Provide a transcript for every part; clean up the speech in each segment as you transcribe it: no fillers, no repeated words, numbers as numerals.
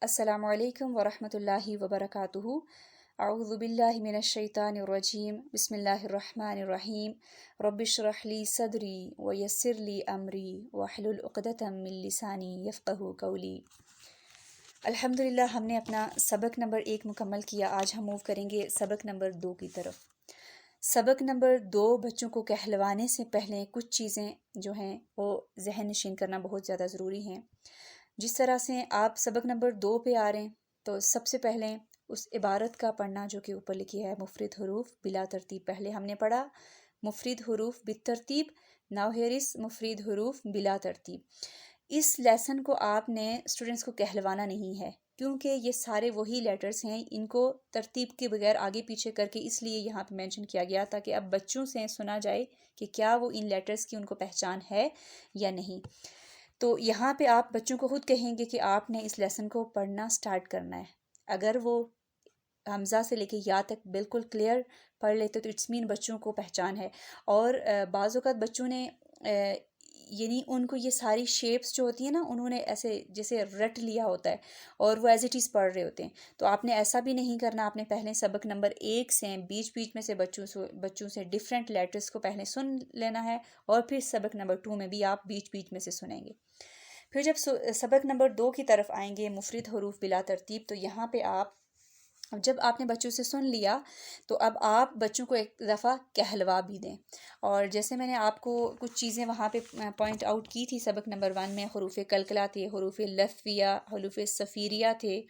السلام علیکم ورحمۃ اللہ وبرکاتہ۔ اعوذ باللہ من الشیطان الرجیم، بسم اللہ الرحمن الرحیم۔ رب اشرح لی صدری ویسر لی امری واحلل عقدۃ من لسانی یفقہوا قولی۔ الحمدللہ ہم نے اپنا سبق نمبر 1 مکمل کیا۔ آج ہم موو کریں گے سبق نمبر 2 کی طرف۔ سبق نمبر 2 بچوں کو کہلوانے سے پہلے کچھ چیزیں جو ہیں وہ ذہن نشین کرنا بہت زیادہ ضروری ہیں۔ جس طرح سے آپ سبق نمبر 2 پہ آ رہے ہیں تو سب سے پہلے اس عبارت کا پڑھنا جو کہ اوپر لکھی ہے، مفرد حروف بلا ترتیب۔ پہلے ہم نے پڑھا مفرد حروف بالترتیب، ناؤ ہیئر از مفرد حروف بلا ترتیب۔ اس لیسن کو آپ نے اسٹوڈنٹس کو کہلوانا نہیں ہے، کیونکہ یہ سارے وہی لیٹرز ہیں، ان کو ترتیب کے بغیر آگے پیچھے کر کے اس لیے یہاں پہ مینشن کیا گیا تاکہ اب بچوں سے سنا جائے کہ کیا وہ ان لیٹرز کی ان کو پہچان ہے یا نہیں۔ تو یہاں پہ آپ بچوں کو خود کہیں گے کہ آپ نے اس لیسن کو پڑھنا سٹارٹ کرنا ہے۔ اگر وہ حمزہ سے لے کے یا تک بالکل کلیئر پڑھ لیتے تو اٹس مین بچوں کو پہچان ہے۔ اور بعض اوقات بچوں نے یعنی ان کو یہ ساری شیپس جو ہوتی ہیں نا، انہوں نے ایسے جیسے رٹ لیا ہوتا ہے اور وہ ایز اٹ از پڑھ رہے ہوتے ہیں۔ تو آپ نے ایسا بھی نہیں کرنا، آپ نے پہلے سبق نمبر 1 سے بیچ میں سے بچوں سے ڈیفرنٹ لیٹرز کو پہلے سن لینا ہے، اور پھر سبق نمبر 2 میں بھی آپ بیچ میں سے سنیں گے۔ پھر جب سبق نمبر 2 کی طرف آئیں گے، مفرد حروف بلا ترتیب، تو یہاں پہ جب آپ نے بچوں سے سن لیا تو اب آپ بچوں کو ایک دفعہ کہلوا بھی دیں۔ اور جیسے میں نے آپ کو کچھ چیزیں وہاں پہ پوائنٹ آؤٹ کی تھی سبق نمبر 1 میں، حروف قلقلہ تھے، حروف لفظیہ، حروف صفیریہ تھے،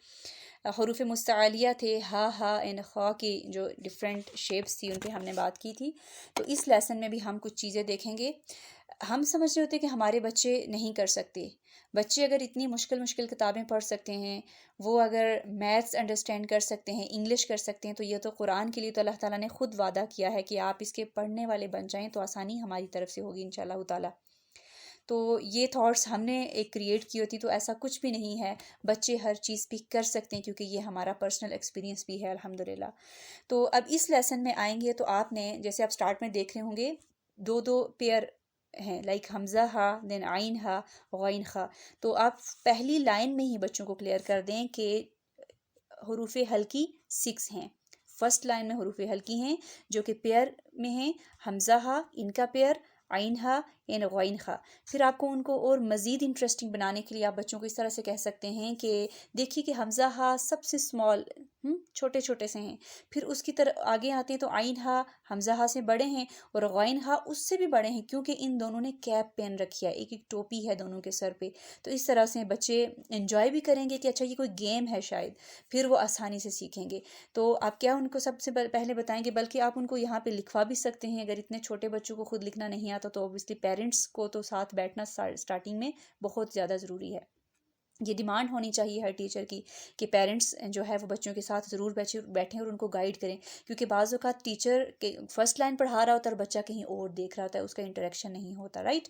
حروف مستعلیہ تھے، ہا این خا کی جو ڈیفرنٹ شیپس تھی ان پہ ہم نے بات کی تھی۔ تو اس لیسن میں بھی ہم کچھ چیزیں دیکھیں گے۔ ہم سمجھ رہے ہوتے کہ ہمارے بچے نہیں کر سکتے، بچے اگر اتنی مشکل کتابیں پڑھ سکتے ہیں، وہ اگر میتھس انڈرسٹینڈ کر سکتے ہیں، انگلش کر سکتے ہیں، تو یہ تو قرآن کے لیے تو اللہ تعالیٰ نے خود وعدہ کیا ہے کہ آپ اس کے پڑھنے والے بن جائیں تو آسانی ہماری طرف سے ہوگی انشاءاللہ تعالیٰ۔ تو یہ تھاٹس ہم نے ایک کریٹ کی ہوتی، تو ایسا کچھ بھی نہیں ہے، بچے ہر چیز بھی کر سکتے ہیں کیونکہ یہ ہمارا پرسنل ایکسپیرینس بھی ہے الحمدللہ۔ تو اب اس لیسن میں آئیں گے تو آپ نے جیسے آپ سٹارٹ میں دیکھ رہے ہوں گے 2 پیئر ہیں، لائک حمزہ ہا دین عین ہا غین خا۔ تو آپ پہلی لائن میں ہی بچوں کو کلیئر کر دیں کہ حروف ہلکی 6 ہیں۔ فرسٹ لائن میں حروف ہلکی ہیں جو کہ پیئر میں ہیں، حمزہ ہا ان کا پیئر، عین ہا این غین خا۔ پھر آپ کو ان کو اور مزید انٹرسٹنگ بنانے کے لیے آپ بچوں کو اس طرح سے کہہ سکتے ہیں کہ دیکھیے کہ حمزہ ہا سب سے اسمال چھوٹے سے ہیں، پھر اس کی طرف آگے آتے ہیں تو عین ہا حمزہ ہا سے بڑے ہیں اور غین ہا اس سے بھی بڑے ہیں، کیونکہ ان دونوں نے کیپ پہن رکھی ہے، ایک ٹوپی ہے دونوں کے سر پہ۔ تو اس طرح سے بچے انجوائے بھی کریں گے کہ اچھا یہ کوئی گیم ہے شاید، پھر وہ آسانی سے سیکھیں گے۔ تو آپ کیا ان کو سب سے پہلے بتائیں گے، بلکہ آپ ان کو یہاں پہ لکھوا بھی سکتے ہیں۔ اگر اتنے چھوٹے بچوں کو خود لکھنا نہیں آتا تو اوبویسلی پیرنٹس کو تو ساتھ بیٹھنا اسٹارٹنگ میں بہت زیادہ ضروری ہے۔ یہ ڈیمانڈ ہونی چاہیے ہر ٹیچر کی کہ پیرنٹس جو ہے وہ بچوں کے ساتھ ضرور بیٹھیں اور ان کو گائیڈ کریں، کیونکہ بعض اوقات ٹیچر کے فرسٹ لائن پڑھا رہا ہوتا ہے اور بچہ کہیں اور دیکھ رہا ہوتا ہے، اس کا انٹریکشن نہیں ہوتا، رائٹ۔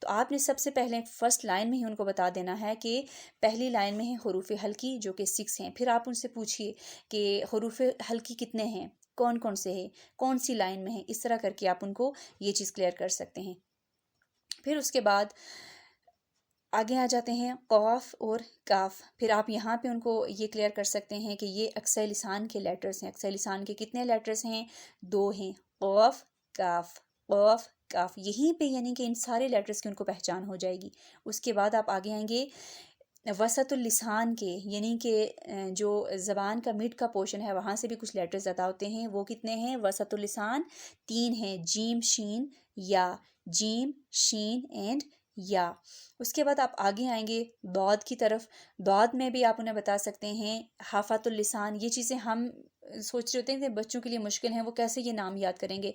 تو آپ نے سب سے پہلے فرسٹ لائن میں ہی ان کو بتا دینا ہے کہ پہلی لائن میں ہے حروف ہلکی جو کہ 6 ہیں۔ پھر آپ ان سے پوچھیے کہ حروف ہلکی کتنے ہیں، کون سے ہیں، کون سی لائن میں ہیں، اس طرح کر کے آپ ان کو یہ چیز کلیئر کر سکتے ہیں۔ پھر اس کے بعد آگے آ جاتے ہیں قاف اور کاف۔ پھر آپ یہاں پہ ان کو یہ کلیئر کر سکتے ہیں کہ یہ اقصی لسان کے لیٹرز ہیں۔ اقصی لسان کے کتنے لیٹرز ہیں؟ 2 ہیں، قاف کاف، قاف کاف، یہیں پہ یعنی کہ ان سارے لیٹرز کی ان کو پہچان ہو جائے گی۔ اس کے بعد آپ آگے آئیں گے وسط اللسان کے، یعنی کہ جو زبان کا مڈ کا پورشن ہے وہاں سے بھی کچھ لیٹرز ادا ہوتے ہیں، وہ کتنے ہیں؟ وسط اللسان 3 ہیں، جیم شین یا، جیم شین اینڈ یا۔ اس کے بعد آپ آگے آئیں گے ضاد کی طرف۔ ضاد میں بھی آپ انہیں بتا سکتے ہیں حافۃ اللسان۔ یہ چیزیں ہم سوچ رہے ہوتے ہیں کہ بچوں کے لیے مشکل ہیں، وہ کیسے یہ نام یاد کریں گے۔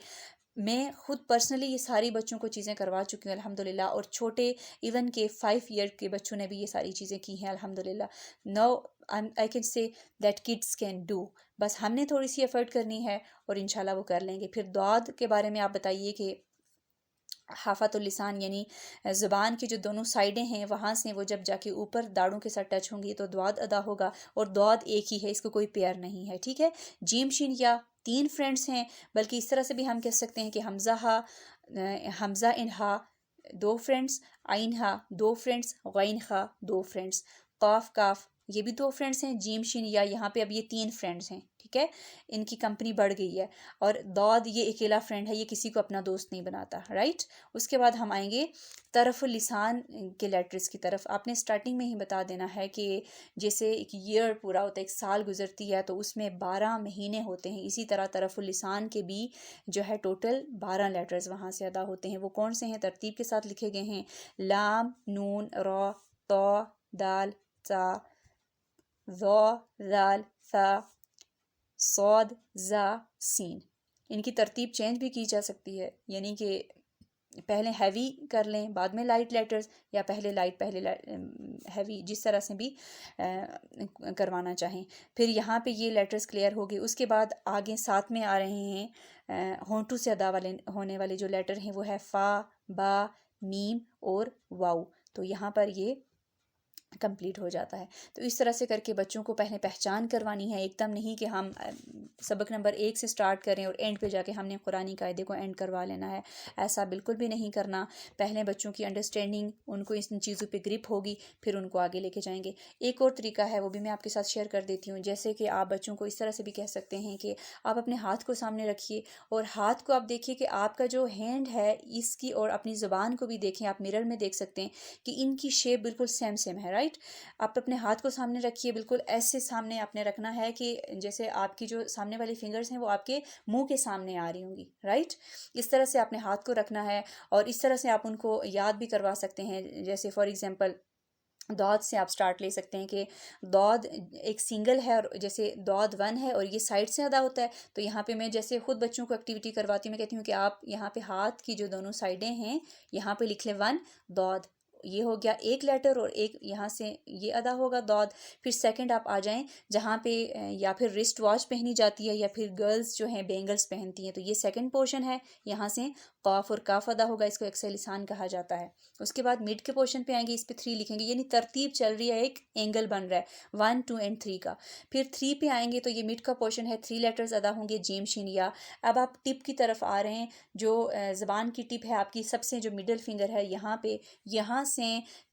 میں خود پرسنلی یہ ساری بچوں کو چیزیں کروا چکی ہوں الحمدللہ، اور چھوٹے ایون کہ 5 ایئر کے بچوں نے بھی یہ ساری چیزیں کی ہیں الحمدللہ۔ نو I can say that kids can do، بس ہم نے تھوڑی سی ایفرٹ کرنی ہے اور انشاءاللہ وہ کر لیں گے۔ پھر ضاد کے بارے میں آپ بتائیے کہ حافۃ اللسان یعنی زبان کی جو دونوں سائڈیں ہیں وہاں سے وہ جب جا کے اوپر داڑوں کے ساتھ ٹچ ہوں گی تو ضاد ادا ہوگا، اور ضاد ایک ہی ہے، اس کو کوئی پیئر نہیں ہے، ٹھیک ہے۔ جیم شین یا 3 فرینڈس ہیں، بلکہ اس طرح سے بھی ہم کہہ سکتے ہیں کہ حمزہ ان ہا 2 فرینڈس، عین ہا 2 فرینڈس، غین خا 2 فرینڈس، قاف کاف یہ بھی 2 فرینڈس ہیں، جیم شین یا، یہاں پہ اب یہ 3 فرینڈس ہیں، ٹھیک ہے، ان کی کمپنی بڑھ گئی ہے. اور دود یہ اکیلا فرینڈ ہے، یہ کسی کو اپنا دوست نہیں بناتا، رائٹ. اس کے بعد ہم آئیں گے طرف اللسان کے لیٹرز کی طرف. آپ نے اسٹارٹنگ میں ہی بتا دینا ہے کہ جیسے ایک ایئر پورا ہوتا ہے، ایک سال گزرتی ہے تو اس میں 12 مہینے ہوتے ہیں، اسی طرح طرف اللسان کے بھی جو ہے ٹوٹل 12 لیٹرز وہاں سے ادا ہوتے ہیں. وہ کون سے ہیں؟ ترتیب کے ساتھ لکھے گئے ہیں: لام، نون، را، طا، دال، تا، ذا، ذال، ثا، صاد، زا، سین. ان کی ترتیب چینج بھی کی جا سکتی ہے، یعنی کہ پہلے ہیوی کر لیں بعد میں لائٹ لیٹرز، یا پہلے لائٹ پہلے ہیوی، جس طرح سے بھی کروانا چاہیں. پھر یہاں پہ یہ لیٹرز کلیئر ہو گئے. اس کے بعد آگے ساتھ میں آ رہے ہیں ہونٹوں سے ادا ہونے والے جو لیٹر ہیں، وہ ہے فا، با، میم اور واؤ. تو یہاں پر یہ کمپلیٹ ہو جاتا ہے. تو اس طرح سے کر کے بچوں کو پہلے پہچان کروانی ہے، ایک دم نہیں کہ ہم سبق نمبر 1 سے سٹارٹ کریں اور اینڈ پہ جا کے ہم نے قرآنی قاعدے کو اینڈ کروا لینا ہے. ایسا بالکل بھی نہیں کرنا. پہلے بچوں کی انڈرسٹینڈنگ، ان کو ان چیزوں پہ گرپ ہوگی، پھر ان کو آگے لے کے جائیں گے. ایک اور طریقہ ہے، وہ بھی میں آپ کے ساتھ شیئر کر دیتی ہوں. جیسے کہ آپ بچوں کو اس طرح سے بھی کہہ سکتے ہیں کہ آپ اپنے ہاتھ کو سامنے رکھیے، اور ہاتھ کو آپ دیکھیے کہ آپ کا جو ہینڈ ہے اس کی، اور اپنی زبان کو بھی دیکھیں. آپ مرر میں دیکھ سکتے ہیں کہ ان کی شیپ بالکل سیم سیم ہے، رائٹ. آپ اپنے ہاتھ کو سامنے رکھیے، بالکل ایسے سامنے آپ نے رکھنا ہے کہ جیسے آپ کی جو سامنے والی فنگرز ہیں وہ آپ کے منہ کے سامنے آ رہی ہوں گی، رائٹ. اس طرح سے آپ نے ہاتھ کو رکھنا ہے، اور اس طرح سے آپ ان کو یاد بھی کروا سکتے ہیں. جیسے فار ایگزامپل دود سے آپ سٹارٹ لے سکتے ہیں کہ دود ایک سنگل ہے، اور جیسے دود 1 ہے اور یہ سائڈ سے ادا ہوتا ہے. تو یہاں پہ میں جیسے خود بچوں کو ایکٹیویٹی کرواتی ہوں، میں کہتی ہوں کہ آپ یہاں پہ ہاتھ کی جو دونوں سائڈیں ہیں یہاں پہ لکھ لیں 1 دود. یہ ہو گیا ایک لیٹر، اور ایک یہاں سے یہ ادا ہوگا دود. پھر سیکنڈ آپ آ جائیں جہاں پہ یا پھر رسٹ واچ پہنی جاتی ہے، یا پھر گرلز جو ہیں بینگلز پہنتی ہیں، تو یہ سیکنڈ پورشن ہے. یہاں سے قاف اور کاف ادا ہوگا، اس کو ایکسے لسان کہا جاتا ہے. اس کے بعد مڈ کے پورشن پہ آئیں گے، اس پہ 3 لکھیں گے، یعنی ترتیب چل رہی ہے، ایک اینگل بن رہا ہے 1 2 اینڈ 3 کا. پھر 3 پہ آئیں گے تو یہ مڈ کا پورشن ہے، 3 لیٹرز ادا ہوں گے، جیم شین یا. اب آپ ٹپ کی طرف آ رہے ہیں، جو زبان کی ٹپ ہے آپ کی، سب سے جو مڈل فنگر ہے یہاں پہ، یہاں سے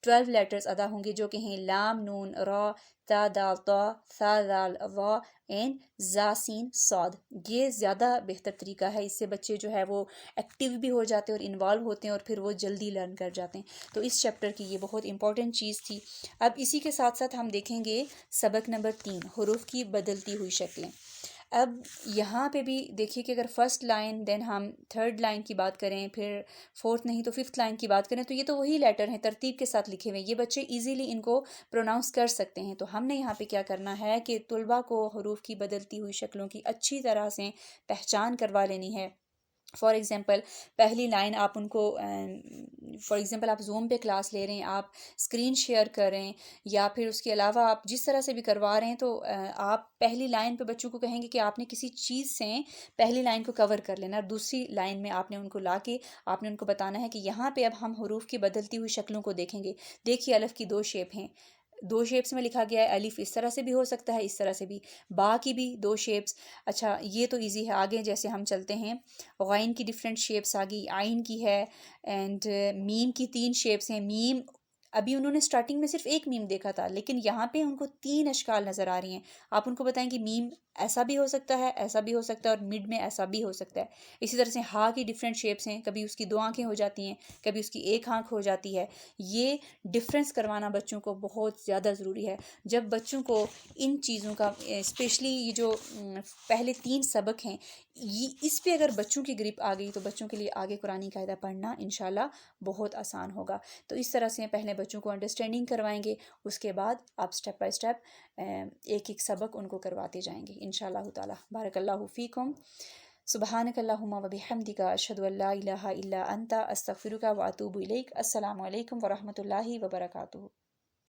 12 لیٹرز ادا ہوں گے، جو کہ ہیں لام، نون، را، تا، دال، طا، ثا، ذال، وا اینڈ زا، سین، صاد. یہ زیادہ بہتر طریقہ ہے، اس سے بچے جو ہے وہ ایکٹیو بھی ہو جاتے ہیں اور انوالو ہوتے ہیں، اور پھر وہ جلدی لرن کر جاتے ہیں. تو اس چیپٹر کی یہ بہت امپورٹنٹ چیز تھی. اب اسی کے ساتھ ساتھ ہم دیکھیں گے سبق نمبر 3، حروف کی بدلتی ہوئی شکلیں. اب یہاں پہ بھی دیکھیے کہ اگر فرسٹ لائن، دین ہم تھرڈ لائن کی بات کریں، پھر فورتھ نہیں تو ففتھ لائن کی بات کریں، تو یہ تو وہی لیٹر ہیں ترتیب کے ساتھ لکھے ہوئے، یہ بچے ایزیلی ان کو پروناؤنس کر سکتے ہیں. تو ہم نے یہاں پہ کیا کرنا ہے کہ طلباء کو حروف کی بدلتی ہوئی شکلوں کی اچھی طرح سے پہچان کروا لینی ہے. فار ایگزامپل پہلی لائن آپ ان کو، فار ایگزامپل آپ زوم پہ کلاس لے رہے ہیں، آپ اسکرین شیئر کریں، یا پھر اس کے علاوہ آپ جس طرح سے بھی کروا رہے ہیں، تو آپ پہلی لائن پہ بچوں کو کہیں گے کہ آپ نے کسی چیز سے پہلی لائن کو کور کر لینا، اور دوسری لائن میں آپ نے ان کو لا کے آپ نے ان کو بتانا ہے کہ یہاں پہ اب ہم حروف کی بدلتی ہوئی شکلوں کو دیکھیں گے. دیکھیے الف کی 2 شیپ ہیں، 2 شیپس میں لکھا گیا ہے. الف اس طرح سے بھی ہو سکتا ہے، اس طرح سے بھی. با کی بھی 2 شیپس. اچھا یہ تو ایزی ہے. آگے جیسے ہم چلتے ہیں، غین کی ڈیفرنٹ شیپس آ گئی، آئین کی ہے، اینڈ میم کی 3 شیپس ہیں. میم ابھی انہوں نے سٹارٹنگ میں صرف ایک میم دیکھا تھا، لیکن یہاں پہ ان کو 3 اشکال نظر آ رہی ہیں. آپ ان کو بتائیں کہ میم ایسا بھی ہو سکتا ہے، ایسا بھی ہو سکتا ہے، اور مڈ میں ایسا بھی ہو سکتا ہے. اسی طرح سے ہا کی ڈیفرنٹ شیپس ہیں، کبھی اس کی 2 آنکھیں ہو جاتی ہیں، کبھی اس کی 1 آنکھ ہو جاتی ہے. یہ ڈفرینس کروانا بچوں کو بہت زیادہ ضروری ہے. جب بچوں کو ان چیزوں کا، اسپیشلی یہ جو پہلے 3 سبق ہیں، اس پہ اگر بچوں کی گرپ آ گئی تو بچوں کے لیے آگے قرآنی قاعدہ پڑھنا انشاءاللہ بہت آسان ہوگا. تو اس طرح سے پہلے بچوں کو انڈرسٹینڈنگ کروائیں گے، اس کے بعد آپ سٹیپ بائی سٹیپ ایک ایک سبق ان کو کرواتے جائیں گے انشاءاللہ تعالی. بارک اللہ فیکم. سبحانک اللہم و بحمدک، اشہد ان لا الہ الا انت، استغفرک و اتوب الیک. السلام علیکم ورحمۃ اللہ وبرکاتہ.